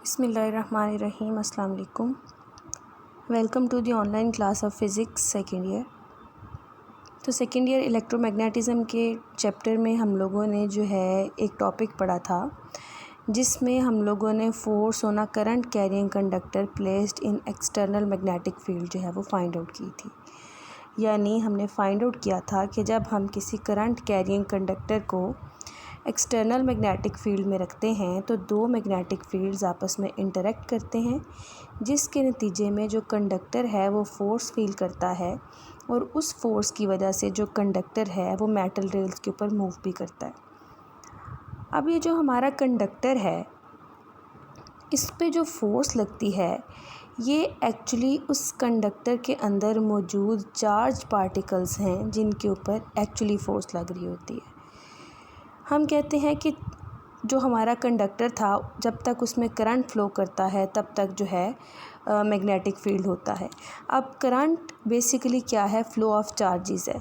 बिस्मिल्लाहिर्रहमानिर्रहीम। अस्सलाम वालेकुम। Welcome to the online class of physics second year. तो सेकेंड ईयर इलेक्ट्रोमैग्नेटिज़म के चैप्टर में हम लोगों ने जो है एक टॉपिक पढ़ा था जिसमें हम लोगों ने force on a current carrying conductor placed in external magnetic field जो है वो फाइंड आउट की थी। यानी हमने फाइंड आउट किया था कि जब हम किसी करंट कैरिंग कंडक्टर को एक्सटर्नल मैग्नेटिक फील्ड में रखते हैं तो दो मैग्नेटिक फील्ड्स आपस में इंटरेक्ट करते हैं, जिसके नतीजे में जो कंडक्टर है वो फोर्स फील करता है और उस फोर्स की वजह से जो कंडक्टर है वो मेटल रेल्स के ऊपर मूव भी करता है। अब ये जो हमारा कंडक्टर है इस पे जो फोर्स लगती है ये एक्चुअली उस कंडक्टर के अंदर मौजूद चार्ज पार्टिकल्स हैं जिनके ऊपर एक्चुअली फ़ोर्स लग रही होती है। हम कहते हैं कि जो हमारा कंडक्टर था जब तक उसमें करंट फ़्लो करता है तब तक जो है मैग्नेटिक फील्ड होता है। अब करंट बेसिकली क्या है, फ़्लो ऑफ चार्जेस है,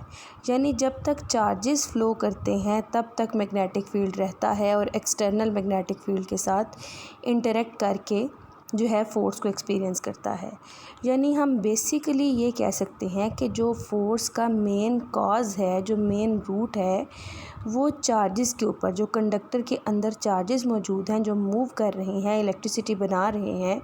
यानी जब तक चार्जेस फ़्लो करते हैं तब तक मैग्नेटिक फील्ड रहता है और एक्सटर्नल मैग्नेटिक फील्ड के साथ इंटरेक्ट करके जो है फ़ोर्स को एक्सपीरियंस करता है। यानी हम बेसिकली ये कह सकते हैं कि जो फ़ोर्स का मेन कॉज है, जो मेन रूट है, वो चार्जेस के ऊपर, जो कंडक्टर के अंदर चार्जेस मौजूद हैं जो मूव कर रहे हैं, इलेक्ट्रिसिटी बना रहे हैं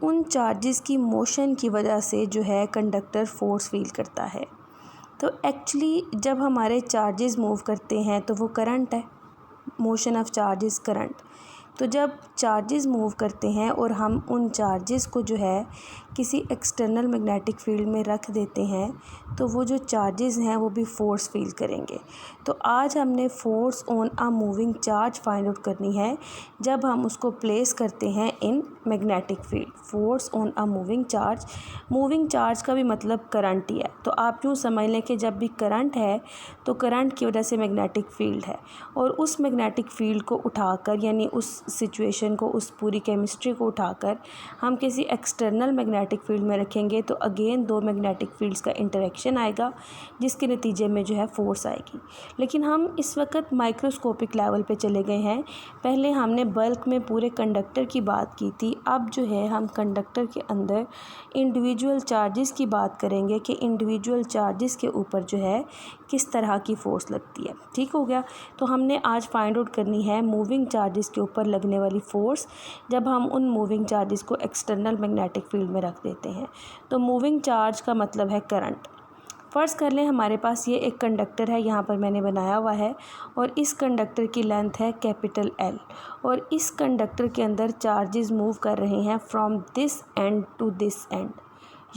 उन चार्जेस की मोशन की वजह से जो है कंडक्टर फोर्स फील करता है। तो एक्चुअली जब हमारे चार्जेस मूव करते हैं तो वो करंट है, मोशन ऑफ चार्जेस करंट। तो जब चार्जेस मूव करते हैं और हम उन चार्जेस को जो है किसी एक्सटर्नल मैग्नेटिक फील्ड में रख देते हैं तो वो जो चार्जेस हैं वो भी फोर्स फील करेंगे। तो आज हमने force on a moving charge find out करनी है जब हम उसको प्लेस करते हैं in magnetic field. Force on a moving charge का भी मतलब करंट ही है। तो आप यूँ समझ लें कि जब भी करंट है तो करंट की वजह से मैग्नेटिक फील्ड है और उस मैग्नेटिक फील्ड को उठाकर, यानी उस सिचुएशन को, उस पूरी केमिस्ट्री को उठाकर हम किसी एक्सटर्नल मैग्नेटिक फील्ड में रखेंगे तो अगेन दो मैग्नेटिक फील्ड्स का इंटरेक्शन आएगा जिसके नतीजे में जो है फोर्स आएगी। लेकिन हम इस वक्त माइक्रोस्कोपिक लेवल पे चले गए हैं। पहले हमने बल्क में पूरे कंडक्टर की बात की थी, अब जो है हम कंडक्टर के अंदर इंडिविजुअल चार्जेस की बात करेंगे कि इंडिविजुअल चार्जेस के ऊपर जो है किस तरह की फ़ोर्स लगती है। ठीक हो गया। तो हमने आज फाइंड आउट करनी है मूविंग चार्जेस के ऊपर लगने वाली फ़ोर्स जब हम उन मूविंग चार्जेस को एक्सटर्नल मैग्नेटिक फील्ड में रख देते हैं। तो मूविंग चार्ज का मतलब है करंट। फ़र्ज़ कर लें हमारे पास ये एक कंडक्टर है, यहाँ पर मैंने बनाया हुआ है और इस कंडक्टर की लेंथ है कैपिटल L और इस कंडक्टर के अंदर चार्जेस मूव कर रहे हैं from this end to this end,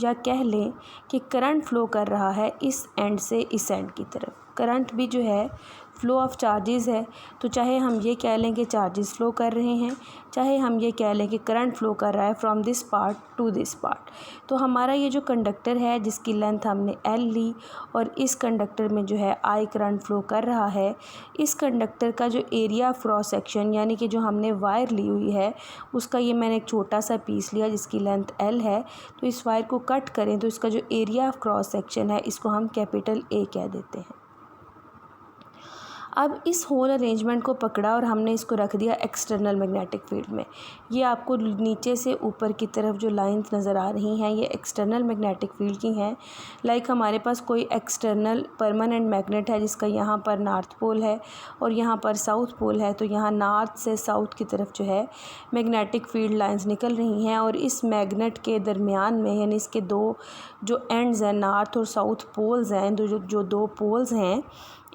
या कह लें कि करंट फ़्लो कर रहा है इस एंड से इस एंड की तरफ। करंट भी जो है फ़्लो ऑफ चार्जेस है, तो चाहे हम ये कह लें कि चार्जेस फ़्लो कर रहे हैं, चाहे हम ये कह लें कि करंट फ़्लो कर रहा है from this part two this part. तो हमारा ये जो कंडक्टर है जिसकी लेंथ हमने L ली और इस कंडक्टर में जो है I करंट फ़्लो कर रहा है, इस कंडक्टर का जो एरिया ऑफ क्रॉस सेक्शन, यानी कि जो हमने वायर ली हुई है उसका ये मैंने एक छोटा सा पीस लिया जिसकी लेंथ L है। तो इस वायर को कट करें तो इसका जो एरिया ऑफ क्रॉस सेक्शन है इसको हम कैपिटल A कह देते हैं। अब इस होल अरेंजमेंट को पकड़ा और हमने इसको रख दिया एक्सटर्नल मैग्नेटिक फील्ड में। ये आपको नीचे से ऊपर की तरफ जो लाइंस नज़र आ रही हैं ये एक्सटर्नल मैग्नेटिक फील्ड की हैं। लाइक हमारे पास कोई एक्सटर्नल परमानेंट मैग्नेट है जिसका यहाँ पर नॉर्थ पोल है और यहाँ पर साउथ पोल है, तो यहाँ नॉर्थ से साउथ की तरफ जो है मैग्नेटिक फील्ड लाइंस निकल रही हैं और इस मैग्नेट के दरमियान में, यानी इसके दो जो एंड्स हैं, नॉर्थ और साउथ पोल्स हैं, जो दो पोल्स हैं,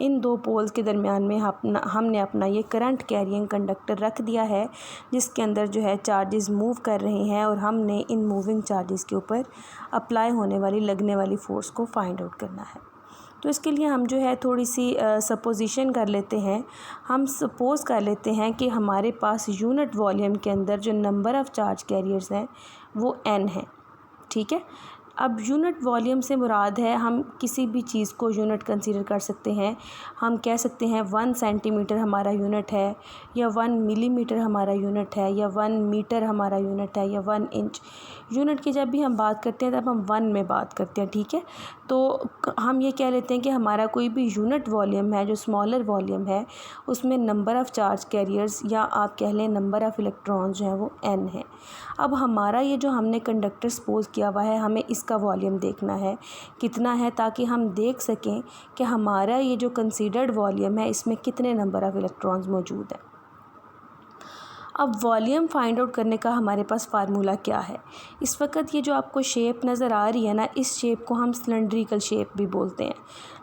इन दो पोल्स के दरमियान में हमने अपना ये करंट कैरिंग कंडक्टर रख दिया है जिसके अंदर जो है चार्जेस मूव कर रहे हैं और हमने इन मूविंग चार्जेस के ऊपर अप्लाई होने वाली, लगने वाली फ़ोर्स को फाइंड आउट करना है। तो इसके लिए हम जो है थोड़ी सी सपोजिशन कर लेते हैं। हम सपोज़ कर लेते हैं कि हमारे पास यूनिट वॉल्यूम के अंदर जो नंबर ऑफ़ चार्ज कैरियर्स हैं वो n है। ठीक है। अब यूनिट वॉल्यूम से मुराद है, हम किसी भी चीज़ को यूनिट कंसीडर कर सकते हैं। हम कह सकते हैं 1 सेंटीमीटर हमारा यूनिट है, या 1 मिलीमीटर हमारा यूनिट है, या 1 मीटर हमारा यूनिट है, या 1 इंच। यूनिट की जब भी हम बात करते हैं तब हम 1 में बात करते हैं, ठीक है। तो हम ये कह लेते हैं कि हमारा कोई भी यूनिट वॉल्यूम है जो स्मॉलर वॉल्यूम है उसमें नंबर ऑफ़ चार्ज कैरियर्स या आप कह लें नंबर ऑफ़ इलेक्ट्रॉन्स जो है वो n है। अब हमारा ये जो हमने कंडक्टर सपोज किया हुआ है हमें इसका वॉल्यूम देखना है कितना है, ताकि हम देख सकें कि हमारा ये जो कंसीडर्ड वॉल्यूम है इसमें कितने नंबर ऑफ़ इलेक्ट्रॉन्स मौजूद हैं। अब वॉल्यूम फाइंड आउट करने का हमारे पास फार्मूला क्या है। इस वक्त ये जो आपको शेप नज़र आ रही है ना, इस शेप को हम सिलेंड्रिकल शेप भी बोलते हैं,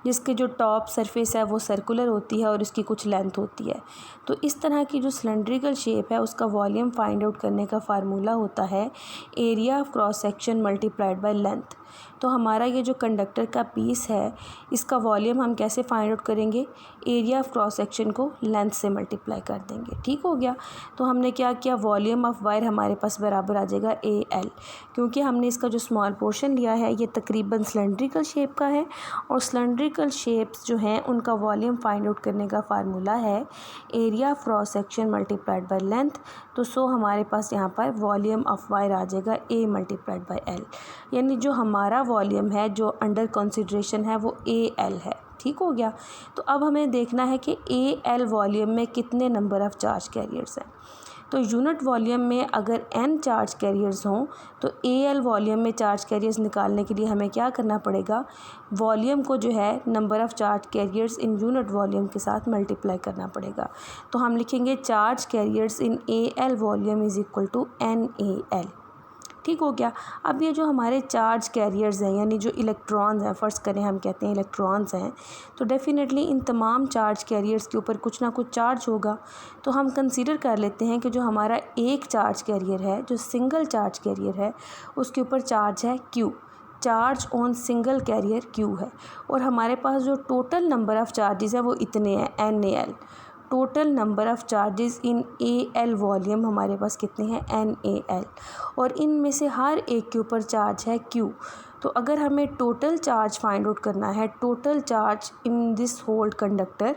जिसके जो टॉप सरफेस है वो सर्कुलर होती है और इसकी कुछ लेंथ होती है। तो इस तरह की जो सिलेंड्रिकल शेप है उसका वॉल्यूम फाइंड आउट करने का फार्मूला होता है area of cross section multiplied by length. तो हमारा ये जो कंडक्टर का पीस है इसका वॉल्यूम हम कैसे फाइंड आउट करेंगे, एरिया ऑफ क्रॉस सेक्शन को लेंथ से मल्टीप्लाई कर देंगे, ठीक हो गया। तो हमने क्या किया, वॉल्यूम ऑफ वायर हमारे पास बराबर आ जाएगा AL, क्योंकि हमने इसका जो स्मॉल पोर्शन लिया है ये तकरीबन सिलेंड्रिकल शेप का है और सिलेंड्रिकल शेप्स जो हैं उनका वॉल्यूम फाइंड आउट करने का फार्मूला है area of cross section multiplied by length. तो सो हमारे पास यहाँ पर वॉल्यूम ऑफ वायर आ जाएगा A मल्टीप्लाइड बाय L, यानी जो हमारा वॉल्यूम है जो अंडर कंसिडरेशन है वो AL है, ठीक हो गया। तो अब हमें देखना है कि AL वॉल्यूम में कितने नंबर ऑफ़ चार्ज कैरियर्स हैं। तो यूनिट वॉल्यूम में अगर n चार्ज कैरियर्स हों तो AL वॉल्यूम में चार्ज कैरियर्स निकालने के लिए हमें क्या करना पड़ेगा, वॉल्यूम को जो है number of charge carriers in unit volume के साथ मल्टीप्लाई करना पड़ेगा। तो हम लिखेंगे charge carriers in AL volume is equal to NAL, ठीक हो गया। अब ये जो हमारे चार्ज कैरियर्स हैं यानी जो इलेक्ट्रॉन्स हैं, फ़र्ज़ करें हम कहते हैं इलेक्ट्रॉन्स हैं, तो डेफ़िनेटली इन तमाम चार्ज कैरियर्स के ऊपर कुछ ना कुछ चार्ज होगा। तो हम कंसीडर कर लेते हैं कि जो हमारा एक चार्ज कैरियर है, जो सिंगल चार्ज कैरियर है, उसके ऊपर चार्ज है Q, charge on single carrier Q है, और हमारे पास जो टोटल नंबर ऑफ़ चार्जेस हैं वो इतने हैं NAL। Total number of charges in AL volume हमारे पास कितने हैं NAL, और इनमें से हर एक के ऊपर चार्ज है Q। तो अगर हमें टोटल चार्ज फाइंड आउट करना है, total charge in this whole conductor,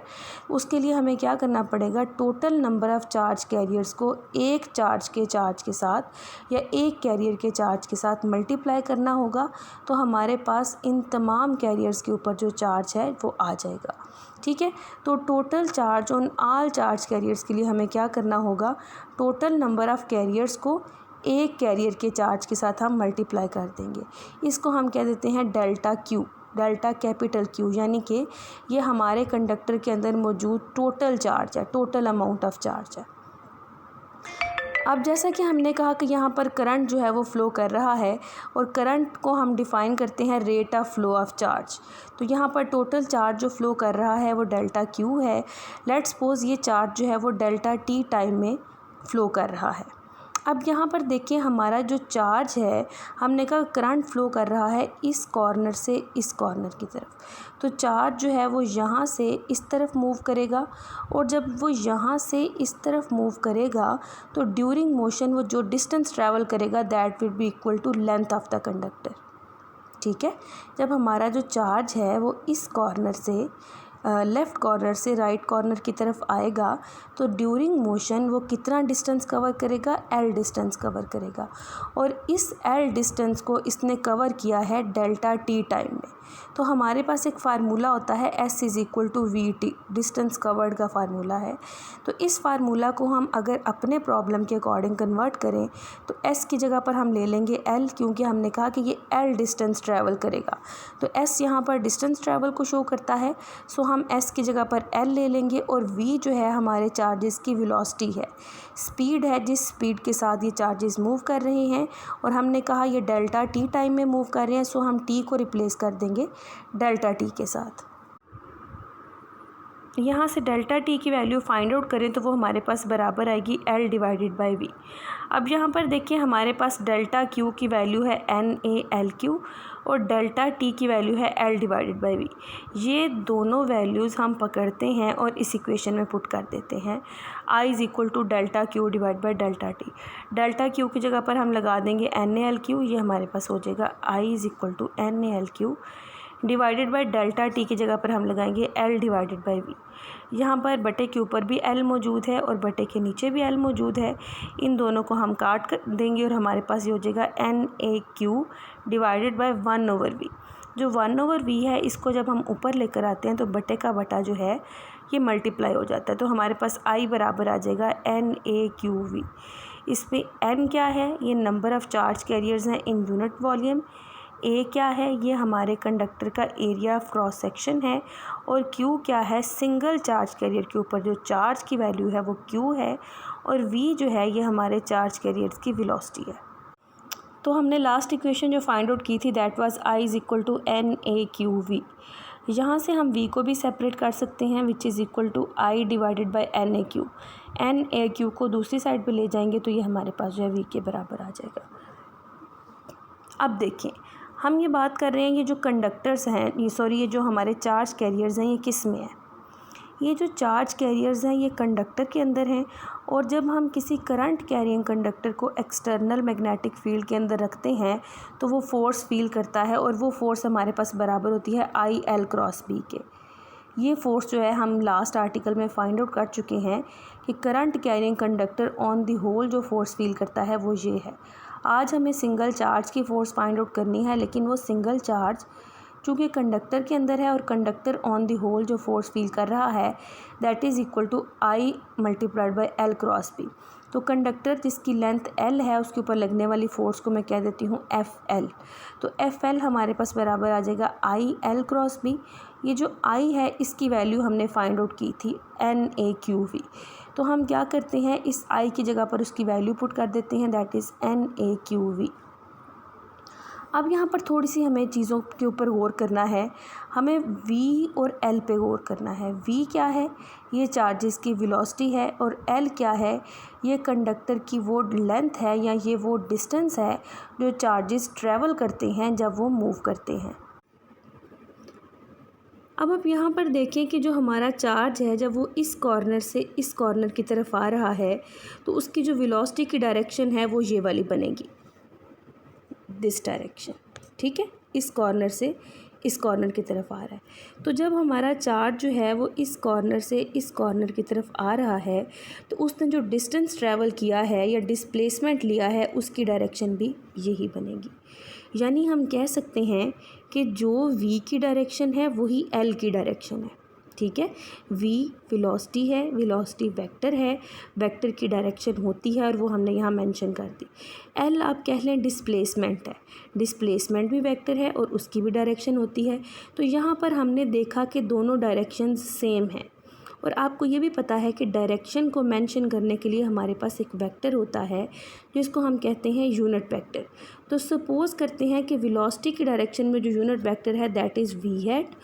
उसके लिए हमें क्या करना पड़ेगा, total number of charge carriers को एक चार्ज के साथ या एक कैरियर के चार्ज के साथ मल्टीप्लाई करना होगा। तो हमारे पास इन तमाम कैरियर्स के ऊपर जो चार्ज है वो आ जाएगा, ठीक है। तो total charge on all charge carriers के लिए हमें क्या करना होगा, टोटल नंबर ऑफ़ कैरियर्स को एक कैरियर के चार्ज के साथ हम मल्टीप्लाई कर देंगे। इसको हम कह देते हैं delta Q, delta capital Q, यानी कि ये हमारे कंडक्टर के अंदर मौजूद टोटल चार्ज है, टोटल अमाउंट ऑफ चार्ज है। अब जैसा कि हमने कहा कि यहाँ पर करंट जो है वो फ़्लो कर रहा है और करंट को हम डिफ़ाइन करते हैं rate of flow of charge. तो यहाँ पर टोटल चार्ज जो फ़्लो कर रहा है वो डेल्टा Q है। लेट्स सपोज़ ये चार्ज जो है वो डेल्टा T टाइम में फ़्लो कर रहा है। अब यहाँ पर देखिए हमारा जो चार्ज है, हमने कहा करंट फ़्लो कर रहा है इस कॉर्नर से इस कॉर्नर की तरफ। तो चार्ज जो है वो यहाँ से इस तरफ मूव करेगा, और जब वो यहाँ से इस तरफ मूव करेगा तो ड्यूरिंग मोशन वो जो डिस्टेंस ट्रैवल करेगा that will be equal to length of the conductor, ठीक है। जब हमारा जो चार्ज है वो इस कॉर्नर से लेफ़्ट कॉर्नर से राइट कॉर्नर की तरफ आएगा तो ड्यूरिंग मोशन वो कितना डिस्टेंस कवर करेगा, L डिस्टेंस कवर करेगा, और इस L डिस्टेंस को इसने कवर किया है डेल्टा T टाइम में। तो हमारे पास एक फार्मूला होता है S is equal to VT, distance covered का फार्मूला है। तो इस फार्मूला को हम अगर अपने प्रॉब्लम के अकॉर्डिंग कन्वर्ट करें तो S की जगह पर हम ले लेंगे L, क्योंकि हमने कहा कि ये L डिस्टेंस ट्रैवल करेगा। तो S यहाँ पर डिस्टेंस ट्रैवल को शो करता है, सो हम S की जगह पर L ले लेंगे, और V जो है हमारे चार्जेस की वेलोसिटी है, स्पीड है जिस स्पीड के साथ ये चार्जेस मूव कर रहे हैं, और हमने कहा ये डेल्टा T टाइम में मूव कर रहे हैं, सो हम T को रिप्लेस कर देंगे डेल्टा T के साथ। यहाँ से डेल्टा T की वैल्यू फाइंड आउट करें तो वो हमारे पास बराबर आएगी L डिवाइडेड बाय V। अब यहाँ पर देखिए हमारे पास डेल्टा Q की वैल्यू है NALQ और डेल्टा T की वैल्यू है L डिवाइडेड बाय V। ये दोनों वैल्यूज़ हम पकड़ते हैं और इस इक्वेशन में पुट कर देते हैं। I is equal to delta Q divide by delta T। Delta Q की जगह पर हम लगा देंगे NALQ, ये हमारे पास हो जाएगा I is equal to NALQ divided by delta T की जगह पर हम लगाएंगे एल डिवाइडेड बाय वी। यहाँ पर बटे के ऊपर भी एल मौजूद है और बटे के नीचे भी एल मौजूद है, इन दोनों को हम काट कर देंगे और हमारे पास ये हो जाएगा N A Q divided by 1/v। जो 1/v है इसको जब हम ऊपर लेकर आते हैं तो बटे का बटा जो है ये मल्टीप्लाई हो जाता है, तो हमारे पास आई बराबर आ जाएगा एन ए क्यू वी। इस पे एन क्या है, ये नंबर ऑफ़ चार्ज कैरियर्स हैं इन यूनिट वॉल्यूम, ए क्या है, ये हमारे कंडक्टर का एरिया ऑफ क्रॉस सेक्शन है, और क्यू क्या है, सिंगल चार्ज कैरियर के ऊपर जो चार्ज की वैल्यू है वो क्यू है, और वी जो है ये हमारे चार्ज कैरियर्स की वेलोसिटी है। तो हमने लास्ट इक्वेशन जो फाइंड आउट की थी that was I is equal to N A Q V. यहाँ से हम v को भी सेपरेट कर सकते हैं which is equal to I divided by N A Q. N A Q को दूसरी साइड पे ले जाएंगे तो ये हमारे पास जो है v के बराबर आ जाएगा। अब देखें, हम ये बात कर रहे हैं ये जो कंडक्टर्स हैं, ये जो हमारे चार्ज कैरियर्स हैं ये किस में है। ये जो चार्ज कैरियर्स हैं ये कंडक्टर के अंदर हैं, और जब हम किसी करंट कैरिंग कंडक्टर को एक्सटर्नल मैग्नेटिक फील्ड के अंदर रखते हैं तो वो फोर्स फील करता है, और वो फोर्स हमारे पास बराबर होती है आई एल क्रॉस बी के। ये फोर्स जो है हम लास्ट आर्टिकल में फाइंड आउट कर चुके हैं कि current carrying conductor on the whole जो फोर्स फील करता है वो ये है। आज हमें सिंगल चार्ज की फ़ोर्स फाइंड आउट करनी है, लेकिन वो सिंगल चार्ज चूँकि कंडक्टर के अंदर है और कंडक्टर ऑन द होल जो फोर्स फील कर रहा है that is equal to I multiplied by L cross B. तो कंडक्टर जिसकी लेंथ एल है उसके ऊपर लगने वाली फ़ोर्स को मैं कह देती हूँ एफ एल। तो एफ एल हमारे पास बराबर आ जाएगा आई एल क्रॉस बी। ये जो आई है इसकी वैल्यू हमने फाइंड आउट की थी एन ए क्यू वी। तो हम क्या करते हैं, इस आई की जगह पर उसकी वैल्यू पुट कर देते हैं that is N A Q V. अब यहाँ पर थोड़ी सी हमें चीज़ों के ऊपर गौर करना है, हमें v और l पे गौर करना है। v क्या है, ये चार्जेस की वेलोसिटी है, और l क्या है, ये कंडक्टर की वो लेंथ है या ये वो डिस्टेंस है जो चार्जेस ट्रैवल करते हैं जब वो मूव करते हैं। अब आप यहाँ पर देखें कि जो हमारा चार्ज है जब वो इस कॉर्नर से इस कॉर्नर की तरफ आ रहा है तो उसकी जो वेलोसिटी की डायरेक्शन है वो ये वाली बनेगी, दिस डायरेक्शन। ठीक है, इस कॉर्नर से इस कॉर्नर की तरफ आ रहा है। तो जब हमारा चार्ज जो है वो इस कॉर्नर से इस कॉर्नर की तरफ आ रहा है तो उसने जो डिस्टेंस ट्रैवल किया है या डिस्प्लेसमेंट लिया है उसकी डायरेक्शन भी यही बनेगी। यानी हम कह सकते हैं कि जो v की डायरेक्शन है वही l की डायरेक्शन है। ठीक है, v वेलोसिटी है, वेलोसिटी वेक्टर है, वेक्टर की डायरेक्शन होती है और वो हमने यहाँ मेंशन कर दी। l आप कह लें डिस्प्लेसमेंट है, डिस्प्लेसमेंट भी वेक्टर है और उसकी भी डायरेक्शन होती है। तो यहाँ पर हमने देखा कि दोनों डायरेक्शन सेम हैं, और आपको ये भी पता है कि डायरेक्शन को मेंशन करने के लिए हमारे पास एक वेक्टर होता है जिसको हम कहते हैं यूनिट वेक्टर। तो सपोज़ करते हैं कि वेलोसिटी की डायरेक्शन में जो यूनिट वेक्टर है दैट इज़ वी हैट,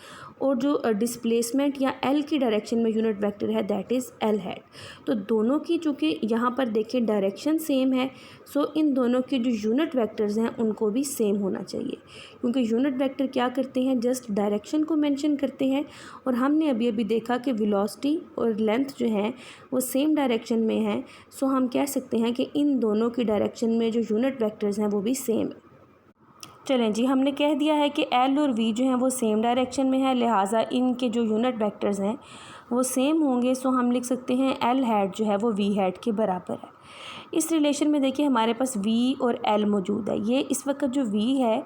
और जो डिस्प्लेसमेंट या एल की डायरेक्शन में यूनिट वेक्टर है दैट इज़ एल हैट। तो दोनों की चूँकि यहाँ पर देखें डायरेक्शन सेम है, सो इन दोनों के जो यूनिट वेक्टर्स हैं उनको भी सेम होना चाहिए, क्योंकि यूनिट वेक्टर क्या करते हैं, जस्ट डायरेक्शन को मेंशन करते हैं। और हमने अभी अभी देखा कि वेलोसिटी और लेंथ जो है वो सेम डायरेक्शन में है, सो हम कह सकते हैं कि इन दोनों की डायरेक्शन में जो यूनिट वेक्टर्स हैं वो भी सेम है। चलें जी, हमने कह दिया है कि एल और वी जो हैं वो सेम डायरेक्शन में है, लिहाजा इनके जो यूनिट वेक्टर्स हैं वो सेम होंगे। सो हम लिख सकते हैं एल हैट जो है वो वी हैट के बराबर है। इस रिलेशन में देखिए हमारे पास वी और एल मौजूद है। ये इस वक्त जो वी है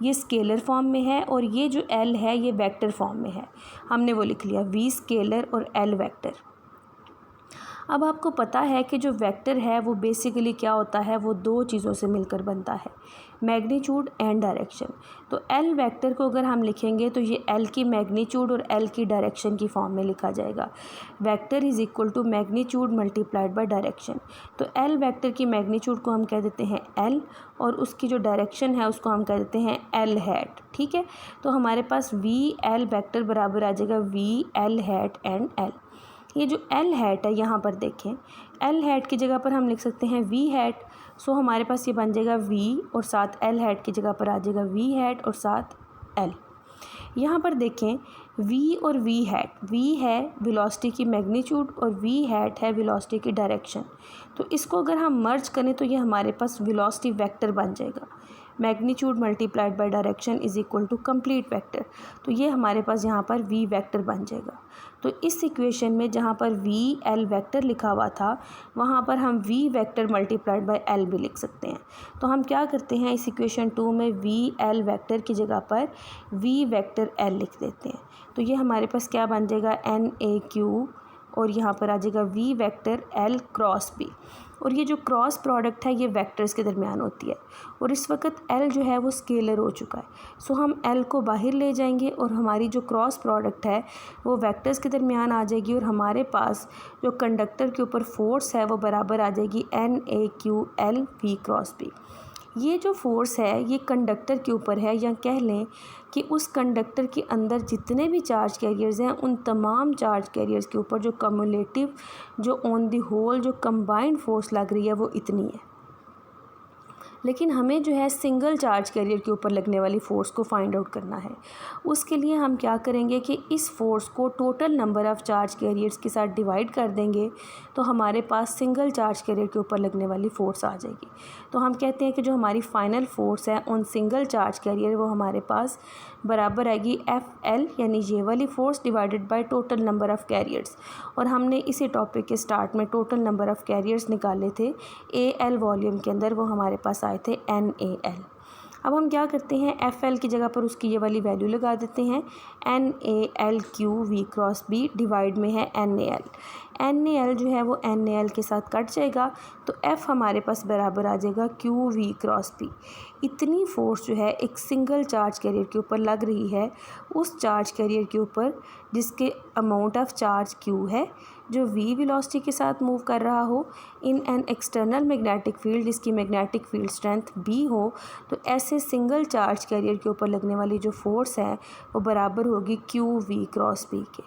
ये स्केलर फॉर्म में है और ये जो एल है ये वेक्टर फॉर्म में है। हमने वो लिख लिया वी स्केलर और एल वेक्टर। अब आपको पता है कि जो वेक्टर है वो बेसिकली क्या होता है, वो दो चीज़ों से मिलकर बनता है, मैग्नीट्यूड एंड डायरेक्शन। तो एल वेक्टर को अगर हम लिखेंगे तो ये एल की मैग्नीट्यूड और एल की डायरेक्शन की फॉर्म में लिखा जाएगा। Vector is equal to magnitude multiplied by direction. तो एल वेक्टर की मैग्नीट्यूड को हम कह देते हैं एल, और उसकी जो डायरेक्शन है उसको हम कह देते हैं एल हैट। ठीक है, तो हमारे पास वी एल वेक्टर बराबर आ जाएगा V L hat and L. ये जो एल हैट है यहाँ पर देखें, एल हैट की जगह पर हम लिख सकते हैं वी हैट। सो हमारे पास ये बन जाएगा वी और साथ एल हैट की जगह पर आ जाएगा वी हैट और साथ एल। यहाँ पर देखें वी और वी हैट, वी है वेलोसिटी की मैग्नीट्यूड और वी हैट है वेलोसिटी की डायरेक्शन। तो इसको अगर हम मर्ज करें तो ये हमारे पास वेलोसिटी वेक्टर बन जाएगा। Magnitude multiplied by direction is equal to complete vector. तो ये हमारे पास यहाँ पर वी वेक्टर बन जाएगा। तो इस इक्वेशन में जहाँ पर वी एल वेक्टर लिखा हुआ था वहाँ पर हम V vector multiplied by L भी लिख सकते हैं। तो हम क्या करते हैं, इस इक्वेशन 2 में वी एल वेक्टर की जगह पर वी वेक्टर एल लिख देते हैं। तो ये हमारे पास क्या बन जाएगा, एन ए क्यू, और यहाँ पर आ जाएगा V vector L cross B. और ये जो क्रॉस प्रोडक्ट है ये वेक्टर्स के दरमियान होती है, और इस वक्त एल जो है वो स्केलर हो चुका है। सो हम एल को बाहर ले जाएंगे और हमारी जो क्रॉस प्रोडक्ट है वो वेक्टर्स के दरमियान आ जाएगी, और हमारे पास जो कंडक्टर के ऊपर फोर्स है वो बराबर आ जाएगी N A Q L V cross B. ये जो फोर्स है ये कंडक्टर के ऊपर है, या कह लें कि उस कंडक्टर के अंदर जितने भी चार्ज कैरियर्स हैं उन तमाम चार्ज कैरियर्स के ऊपर जो कम्युलेटिव, जो ऑन द होल जो कंबाइंड फोर्स लग रही है वो इतनी है। लेकिन हमें जो है सिंगल चार्ज कैरियर के ऊपर लगने वाली फ़ोर्स को फाइंड आउट करना है। उसके लिए हम क्या करेंगे कि इस फोर्स को total number of charge carriers के साथ डिवाइड कर देंगे, तो हमारे पास सिंगल चार्ज कैरियर के ऊपर लगने वाली फ़ोर्स आ जाएगी। तो हम कहते हैं कि जो हमारी फ़ाइनल फ़ोर्स है ऑन सिंगल चार्ज कैरियर वो हमारे पास बराबर आएगी एफ एल, यानी ये वाली force divided by total number of carriers. और हमने इसी टॉपिक के स्टार्ट में टोटल नंबर ऑफ़ कैरियर्स निकाले थे ए एल वॉल्यूम के अंदर, वो हमारे पास आए थे एन ए एल। अब हम क्या करते हैं, एफ एल की जगह पर उसकी ये वाली वैल्यू लगा देते हैं, N A L Q V cross B divide में है N A L. N A L जो है वो एन ए एल के साथ कट जाएगा, तो एफ़ हमारे पास बराबर आ जाएगा क्यू वी क्रॉस बी। इतनी फोर्स जो है एक सिंगल चार्ज कैरियर के ऊपर लग रही है, उस चार्ज कैरियर के ऊपर जिसके अमाउंट ऑफ चार्ज क्यू है, जो वी वेलोसिटी के साथ मूव कर रहा हो in an external magnetic field जिसकी मैग्नेटिक फील्ड स्ट्रेंथ बी हो। तो ऐसे सिंगल चार्ज कैरियर के ऊपर लगने वाली जो फोर्स है वो बराबर होगी क्यू वी क्रॉस बी के।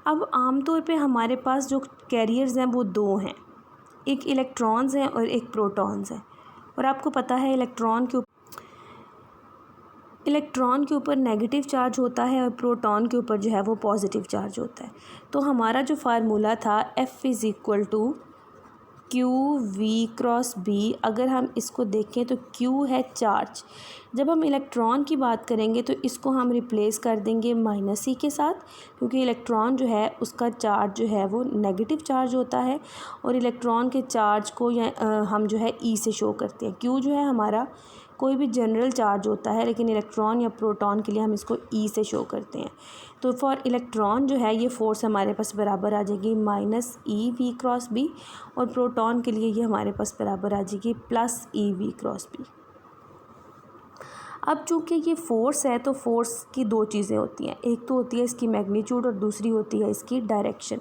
अब आमतौर पे हमारे पास जो कैरियर्स हैं वो दो हैं, एक इलेक्ट्रॉन्स हैं और एक प्रोटॉन्स हैं। और आपको पता है इलेक्ट्रॉन के ऊपर नेगेटिव चार्ज होता है और प्रोटॉन के ऊपर जो है वो पॉजिटिव चार्ज होता है। तो हमारा जो फार्मूला था F is equal to Q V cross B, अगर हम इसको देखें तो क्यू है चार्ज। जब हम इलेक्ट्रॉन की बात करेंगे तो इसको हम रिप्लेस कर देंगे माइनस ई के साथ, क्योंकि इलेक्ट्रॉन जो है उसका चार्ज जो है वो नेगेटिव चार्ज होता है, और इलेक्ट्रॉन के चार्ज को हम जो है ई से शो करते हैं। क्यू जो है हमारा कोई भी जनरल चार्ज होता है, लेकिन इलेक्ट्रॉन या प्रोटॉन के लिए हम इसको ई से शो करते हैं। तो फॉर इलेक्ट्रॉन जो है ये फोर्स हमारे पास बराबर आ जाएगी minus E V cross B, और प्रोटॉन के लिए ये हमारे पास बराबर आ जाएगी plus E V cross B. अब चूँकि ये फ़ोर्स है तो फोर्स की दो चीज़ें होती हैं, एक तो होती है इसकी मैग्नीट्यूड और दूसरी होती है इसकी डायरेक्शन।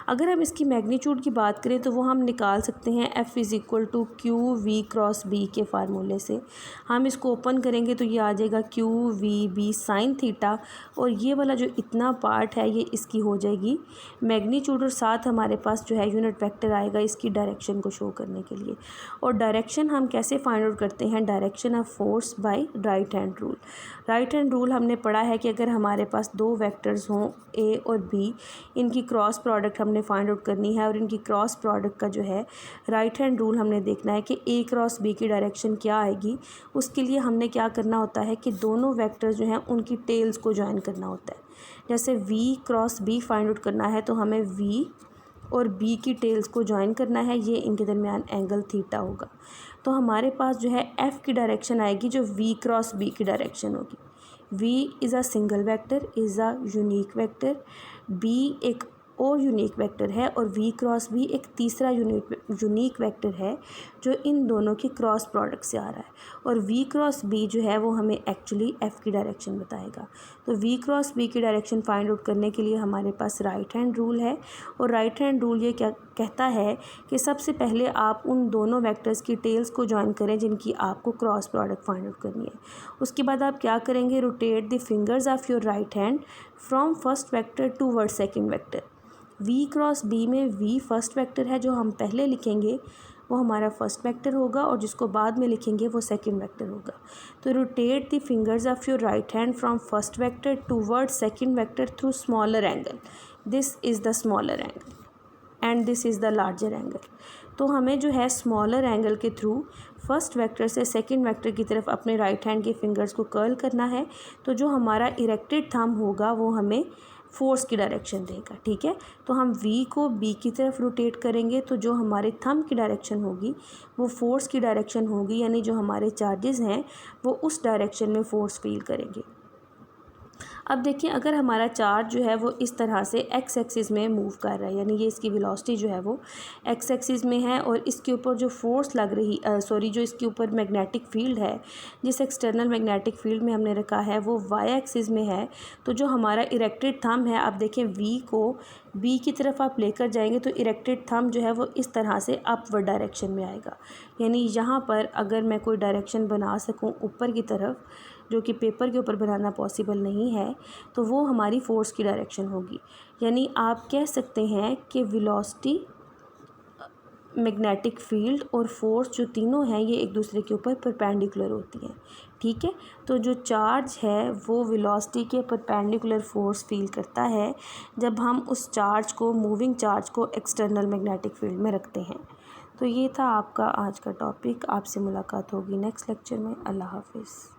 अगर हम इसकी मैग्नीट्यूड की बात करें तो वो हम निकाल सकते हैं F is equal to Q V cross B के फार्मूले से। हम इसको ओपन करेंगे तो ये आ जाएगा Q V B sine theta, और ये वाला जो इतना पार्ट है ये इसकी हो जाएगी मैग्नीट्यूड, और साथ हमारे पास जो है यूनिट वेक्टर आएगा इसकी डायरेक्शन को शो करने के लिए। और डायरेक्शन हम कैसे फाइंड आउट करते हैं, direction of force by right hand rule. Right hand rule हमने पढ़ा है कि अगर हमारे पास दो वेक्टर्स हों ए और बी, इनकी क्रॉस प्रोडक्ट हमने फाइंड आउट करनी है, और इनकी क्रॉस प्रोडक्ट का जो है राइट हैंड रूल हमने देखना है कि ए क्रॉस बी की डायरेक्शन क्या आएगी। उसके लिए हमने क्या करना होता है कि दोनों वेक्टर्स जो हैं उनकी टेल्स को ज्वाइन करना होता है। जैसे V cross B find out करना है तो हमें वी और बी की टेल्स को ज्वाइन करना है, ये इनके दरमियान एंगल थीटा होगा। तो हमारे पास जो है एफ़ की डायरेक्शन आएगी जो वी क्रॉस बी की डायरेक्शन होगी। V is a single vector, is a unique vector, B एक और यूनिक वेक्टर है, और वी क्रॉस बी एक तीसरा यूनिक वेक्टर है जो इन दोनों की क्रॉस प्रोडक्ट से आ रहा है। और वी क्रॉस बी जो है वो हमें एक्चुअली एफ़ की डायरेक्शन बताएगा। तो वी क्रॉस बी की डायरेक्शन फाइंड आउट करने के लिए हमारे पास राइट हैंड रूल है, और राइट हैंड रूल ये क्या कहता है कि सबसे पहले आप उन दोनों वेक्टर्स की टेल्स को ज्वाइन करें जिनकी आपको क्रॉस प्रोडक्ट फाइंड आउट करनी है। उसके बाद आप क्या करेंगे, rotate the fingers of your right hand from first vector toward second vector. V cross B में वी फर्स्ट वेक्टर है, जो हम पहले लिखेंगे वो हमारा फर्स्ट वेक्टर होगा, और जिसको बाद में लिखेंगे वो सेकंड वेक्टर होगा। तो rotate the fingers of your right hand from first vector toward second vector through smaller angle. This is the smaller angle and this is the larger angle. तो हमें जो है स्मॉलर एंगल के through first vector से second vector की तरफ अपने right hand के फिंगर्स को कर्ल करना है, तो जो हमारा इरेक्टेड थंब होगा वो हमें फोर्स की डायरेक्शन देगा। ठीक है, तो हम वी को बी की तरफ रोटेट करेंगे, तो जो हमारे थंब की डायरेक्शन होगी वो फोर्स की डायरेक्शन होगी, यानी जो हमारे चार्जेस हैं वो उस डायरेक्शन में फोर्स फील करेंगे। अब देखिए, अगर हमारा चार्ज जो है वो इस तरह से एक्स एक्सिस में मूव कर रहा है, यानी ये इसकी वेलोसिटी जो है वो एक्स एक्सिस में है, और इसके ऊपर जो फोर्स लग रही जो इसके ऊपर मैग्नेटिक फील्ड है, जिस एक्सटर्नल मैग्नेटिक फील्ड में हमने रखा है वो वाई एक्सिस में है। तो जो हमारा इरेक्टेड थंब है, आप देखें वी को बी की तरफ आप लेकर जाएंगे तो इरेक्टेड थंब जो है वो इस तरह से अपवर्ड डायरेक्शन में आएगा। यानी यहाँ पर अगर मैं कोई डायरेक्शन बना सकूँ ऊपर की तरफ, जो कि पेपर के ऊपर बनाना पॉसिबल नहीं है, तो वो हमारी फोर्स की डायरेक्शन होगी। यानी आप कह सकते हैं कि वेलोसिटी, मैग्नेटिक फील्ड और फोर्स जो तीनों हैं ये एक दूसरे के ऊपर परपेंडिकुलर होती हैं। ठीक है, तो जो चार्ज है वो वेलोसिटी के परपेंडिकुलर फोर्स फील करता है जब हम उस चार्ज को, मूविंग चार्ज को एक्सटर्नल मैग्नेटिक फील्ड में रखते हैं। तो ये था आपका आज का टॉपिक। आपसे मुलाकात होगी नेक्स्ट लेक्चर में। अल्लाह हाफिज़।